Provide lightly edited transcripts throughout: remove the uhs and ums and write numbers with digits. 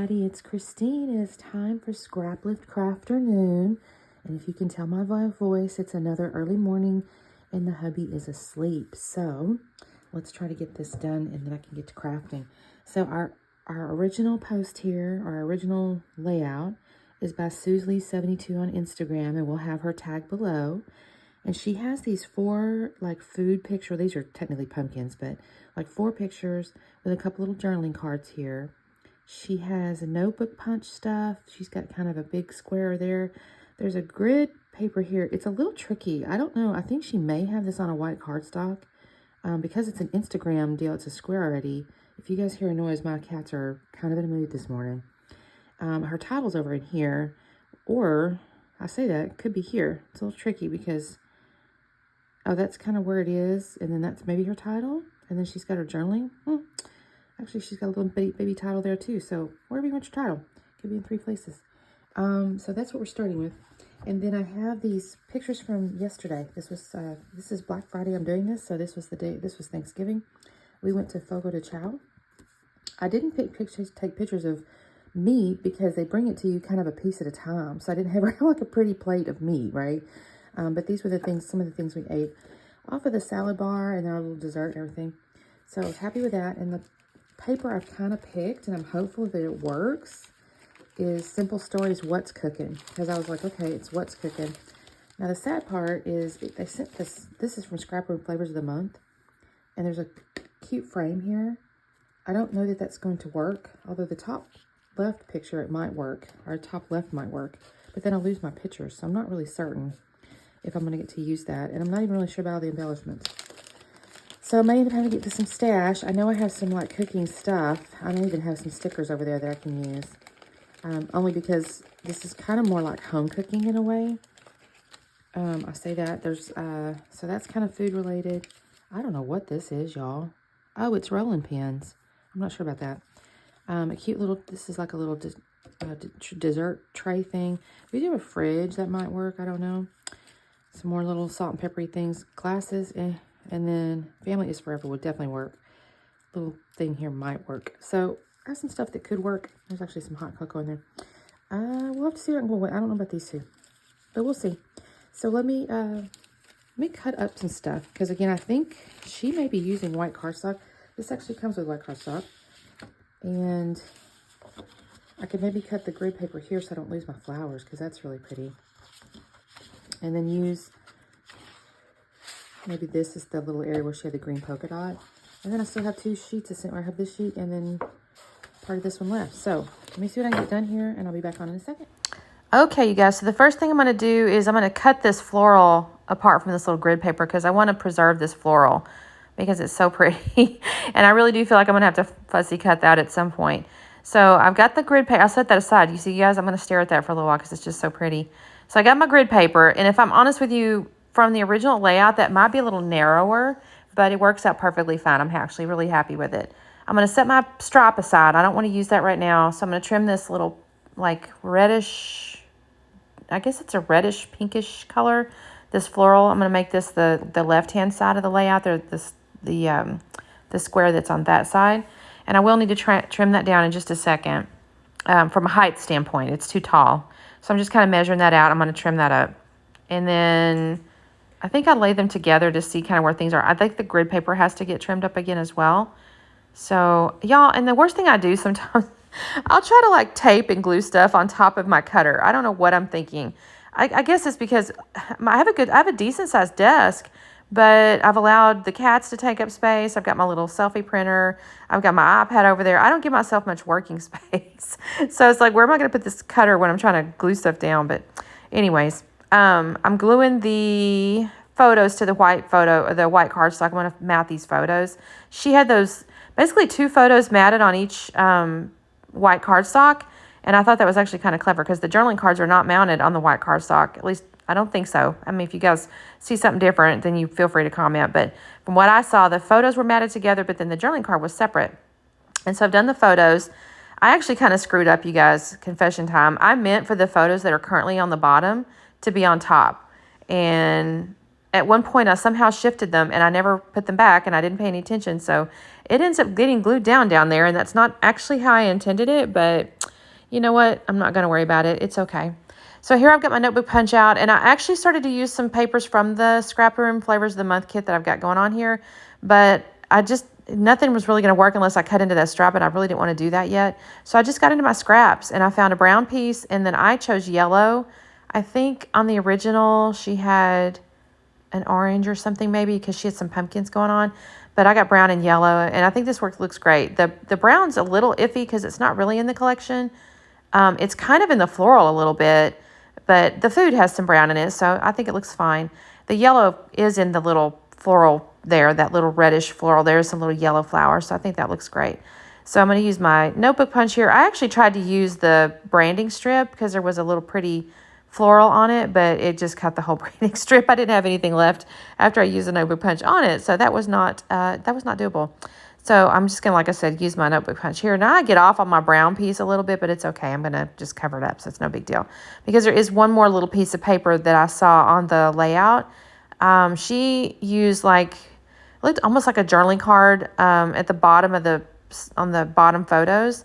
everybody, it's Christine. It is time for Scraplift Crafternoon. And if you can tell my voice, it's another early morning and the hubby is asleep. So let's try to get this done and then I can get to crafting. So our original post here, our original layout is by Susley72 on Instagram, and we'll have her tag below. And she has these 4 like food pictures. These are technically pumpkins, but like 4 pictures with a couple little journaling cards here. She has a notebook punch stuff. She's got kind of a big square there. There's a grid paper here. It's a little tricky. I don't know. I think she may have this on a white cardstock. Because it's an Instagram deal, it's a square already. If you guys hear a noise, my cats are kind of in a mood this morning. Her title's over in here. Or, I say that, it could be here. It's a little tricky because, oh, that's kind of where it is. And then that's maybe her title. And then she's got her journaling. Actually, she's got a little baby title there too. So wherever you want your title, could be in 3 places. So that's what we're starting with. And then I have these pictures from yesterday. This is Black Friday. I'm doing this. So this was the day. This was Thanksgiving. We went to Fogo de Chao. I didn't take pictures of meat because they bring it to you kind of a piece at a time. So I didn't have like a pretty plate of meat, right? But these were the things, some of the things we ate off of the salad bar and our little dessert and everything. So I was happy with that. And the paper I've kind of picked, and I'm hopeful that it works, is Simple Stories What's Cooking, because I was like, okay, it's What's Cooking. Now the sad part is they sent this is from Scrap Room Flavors of the Month, and there's a cute frame here. I don't know that that's going to work, although the top left picture, it might work, or top left might work, but then I'll lose my pictures, so I'm not really certain if I'm going to get to use that, and I'm not even really sure about all the embellishments. So I may end up having to get to some stash. I know I have some like cooking stuff. I may even have some stickers over there that I can use. Only because this is kind of more like home cooking in a way. I say that. So that's kind of food related. I don't know what this is, y'all. Oh, it's rolling pins. I'm not sure about that. A cute little, this is like a little dessert tray thing. We do have a fridge that might work. I don't know. Some more little salt and peppery things. Glasses, and then Family is Forever would definitely work. Little thing here might work. So I have some stuff that could work. There's actually some hot cocoa in there. We'll have to see what I can go with. I don't know about these 2, but we'll see. So let me cut up some stuff, because again, I think she may be using white cardstock. This actually comes with white cardstock, and I could maybe cut the grid paper here so I don't lose my flowers, because that's really pretty. And then use, maybe this is the little area where she had the green polka dot. And then I still have 2 sheets of, or I have this sheet and then part of this one left. So let me see what I can get done here, and I'll be back on in a second. Okay, you guys, so the first thing I'm going to do is I'm going to cut this floral apart from this little grid paper, because I want to preserve this floral because it's so pretty. And I really do feel like I'm going to have to fussy cut that at some point. So I've got the grid paper. I'll set that aside. You see, you guys, I'm going to stare at that for a little while because it's just so pretty. So I got my grid paper, and if I'm honest with you, from the original layout, that might be a little narrower, but it works out perfectly fine. I'm actually really happy with it. I'm going to set my strap aside. I don't want to use that right now, so I'm going to trim this little, like, reddish, I guess it's a reddish, pinkish color, this floral. I'm going to make this the left-hand side of the layout, the square that's on that side. And I will need to trim that down in just a second. From a height standpoint, it's too tall. So I'm just kind of measuring that out. I'm going to trim that up. And then I think I lay them together to see kind of where things are. I think the grid paper has to get trimmed up again as well. So, y'all, and the worst thing I do sometimes, I'll try to, like, tape and glue stuff on top of my cutter. I don't know what I'm thinking. I guess it's because I have a decent-sized desk, but I've allowed the cats to take up space. I've got my little selfie printer. I've got my iPad over there. I don't give myself much working space. So it's like, where am I going to put this cutter when I'm trying to glue stuff down? But anyways, I'm gluing the photos to the white cardstock. I'm going to mat these photos. She had those, basically 2 photos matted on each white cardstock. And I thought that was actually kind of clever, because the journaling cards are not mounted on the white cardstock. At least, I don't think so. I mean, if you guys see something different, then you feel free to comment. But from what I saw, the photos were matted together, but then the journaling card was separate. And so I've done the photos. I actually kind of screwed up, you guys. Confession time. I meant for the photos that are currently on the bottom to be on top. And at one point, I somehow shifted them, and I never put them back, and I didn't pay any attention. So it ends up getting glued down there, and that's not actually how I intended it, but you know what? I'm not going to worry about it. It's okay. So here I've got my notebook punch out, and I actually started to use some papers from the Scrap Room Flavors of the Month kit that I've got going on here, but nothing was really going to work unless I cut into that strap, and I really didn't want to do that yet. So I just got into my scraps, and I found a brown piece, and then I chose yellow. I think on the original she had an orange or something maybe because she had some pumpkins going on, but I got brown and yellow, and I think this looks great. The brown's a little iffy because it's not really in the collection. It's kind of in the floral a little bit, but the food has some brown in it, so I think it looks fine. The yellow is in the little floral there, that little reddish floral. There's some little yellow flowers, so I think that looks great. So I'm going to use my notebook punch here. I actually tried to use the branding strip because there was a little pretty floral on it, but it just cut the whole branding strip. I didn't have anything left after I used the notebook punch on it, so that was not doable. So I'm just going to, like I said, use my notebook punch here. Now I get off on my brown piece a little bit, but it's okay. I'm going to just cover it up, so it's no big deal. Because there is one more little piece of paper that I saw on the layout. She used it looked almost like a journaling card at the bottom on the bottom photos.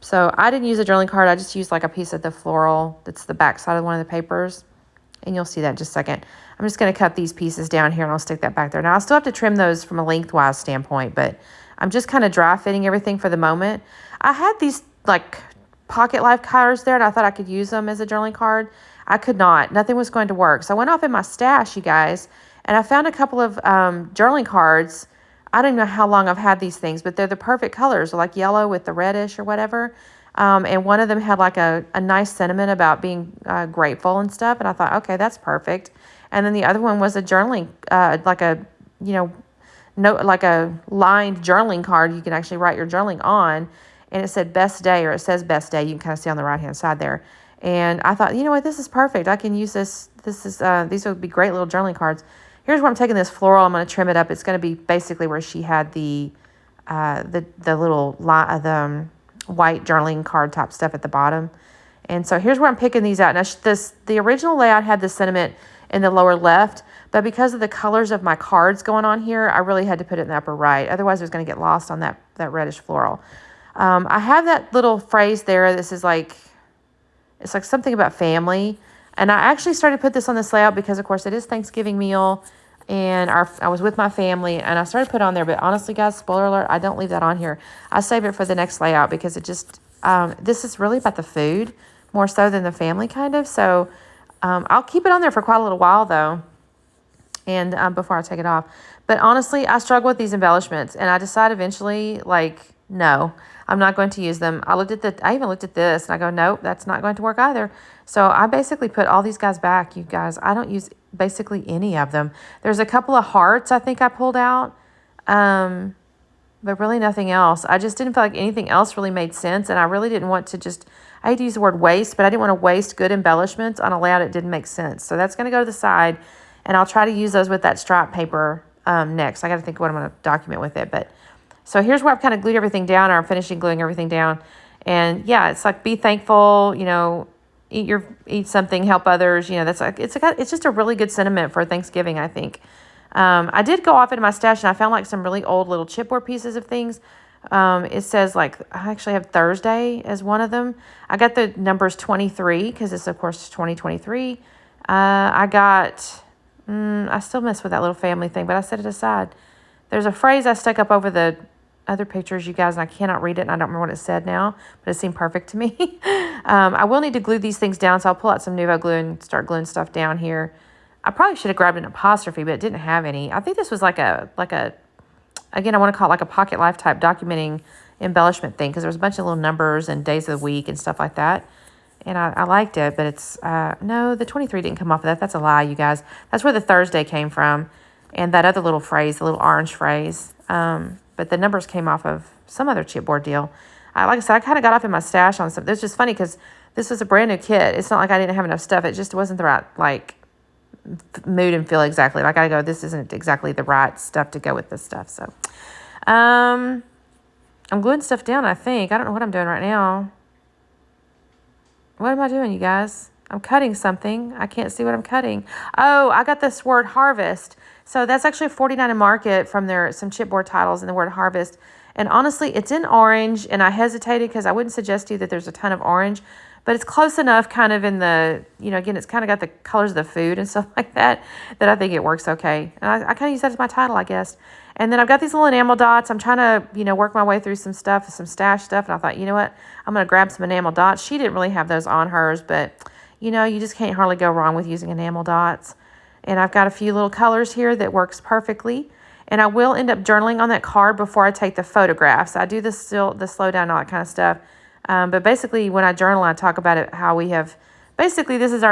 So I didn't use a journaling card. I just used like a piece of the floral that's the back side of one of the papers. And you'll see that in just a second. I'm just going to cut these pieces down here and I'll stick that back there. Now I still have to trim those from a lengthwise standpoint, but I'm just kind of dry fitting everything for the moment. I had these like pocket life cards there and I thought I could use them as a journaling card. I could not. Nothing was going to work. So I went off in my stash, you guys, and I found a couple of journaling cards. I don't know how long I've had these things, but they're the perfect colors, like yellow with the reddish or whatever. And one of them had like a nice sentiment about being grateful and stuff. And I thought, okay, that's perfect. And then the other one was a journaling, like a lined journaling card you can actually write your journaling on. And it said best day, or it says best day. You can kind of see on the right-hand side there. And I thought, you know what, this is perfect. I can use this. These would be great little journaling cards. Here's where I'm taking this floral. I'm going to trim it up. It's going to be basically where she had the little the white journaling card type stuff at the bottom. And so here's where I'm picking these out. Now the original layout had the sentiment in the lower left, but because of the colors of my cards going on here, I really had to put it in the upper right. Otherwise, it was going to get lost on that reddish floral. I have that little phrase there. This is like, it's like something about family. And I actually started to put this on this layout because, of course, it is Thanksgiving meal. And I was with my family, and I started to put on there. But honestly, guys, spoiler alert, I don't leave that on here. I save it for the next layout because it just, this is really about the food more so than the family kind of. So I'll keep it on there for quite a little while, though, and before I take it off. But honestly, I struggle with these embellishments, and I decided eventually, no, I'm not going to use them. I even looked at this, and I go, nope, that's not going to work either. So I basically put all these guys back, you guys. I don't use basically any of them. There's a couple of hearts I think I pulled out, but really nothing else. I just didn't feel like anything else really made sense, and I really didn't want to I hate to use the word waste, but I didn't want to waste good embellishments on a layout that didn't make sense. So that's going to go to the side, and I'll try to use those with that stripe paper next. I got to think what I'm going to document with it, but so here's where I've kind of glued everything down, or I'm finishing gluing everything down. And yeah, it's like, be thankful, eat something, help others. That's like, it's just a really good sentiment for Thanksgiving, I think. I did go off into my stash and I found like some really old little chipboard pieces of things. It says I actually have Thursday as one of them. I got the numbers 23 because it's of course 2023. I still mess with that little family thing, but I set it aside. There's a phrase I stuck up over the other pictures, you guys, and I cannot read it, and I don't remember what it said now, but it seemed perfect to me. I will need to glue these things down, so I'll pull out some Nuvo glue and start gluing stuff down here. I probably should have grabbed an apostrophe, but it didn't have any. I think this was again, I want to call it like a pocket life type documenting embellishment thing, because there was a bunch of little numbers and days of the week and stuff like that. And I liked it, but it's, no, the 23 didn't come off of that. That's a lie, you guys. That's where the Thursday came from. And that other little phrase, the little orange phrase. But the numbers came off of some other chipboard deal. Like I said, I kind of got off in my stash on something. It's just funny because this was a brand new kit. It's not like I didn't have enough stuff. It just wasn't the right, mood and feel exactly. I got to go, this isn't exactly the right stuff to go with this stuff. So, I'm gluing stuff down, I think. I don't know what I'm doing right now. What am I doing, you guys? I'm cutting something. I can't see what I'm cutting. Oh, I got this word harvest. So that's actually $49 in Market from some chipboard titles and the word harvest. And honestly, it's in orange, and I hesitated because I wouldn't suggest to you that there's a ton of orange, but it's close enough kind of in the, again, it's kind of got the colors of the food and stuff like that, that I think it works okay. And I kind of use that as my title, I guess. And then I've got these little enamel dots. I'm trying to, work my way through some stuff, some stash stuff. And I thought, you know what? I'm going to grab some enamel dots. She didn't really have those on hers, but, you just can't hardly go wrong with using enamel dots. And I've got a few little colors here that works perfectly. And I will end up journaling on that card before I take the photographs. I do the slow down and all that kind of stuff. But basically, when I journal, I talk about it, how we have, basically, this is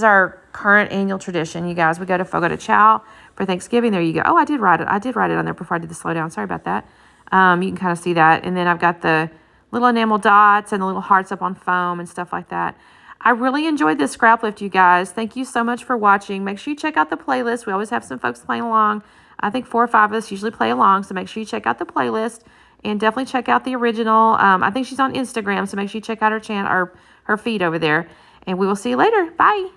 our current annual tradition, you guys. We go to Fogo de Chao for Thanksgiving. There you go. Oh, I did write it on there before I did the slow down. Sorry about that. You can kind of see that. And then I've got the little enamel dots and the little hearts up on foam and stuff like that. I really enjoyed this scrap lift, you guys. Thank you so much for watching. Make sure you check out the playlist. We always have some folks playing along. I think 4 or 5 of us usually play along, so make sure you check out the playlist and definitely check out the original. I think she's on Instagram, so make sure you check out her channel or her feed over there. And we will see you later. Bye.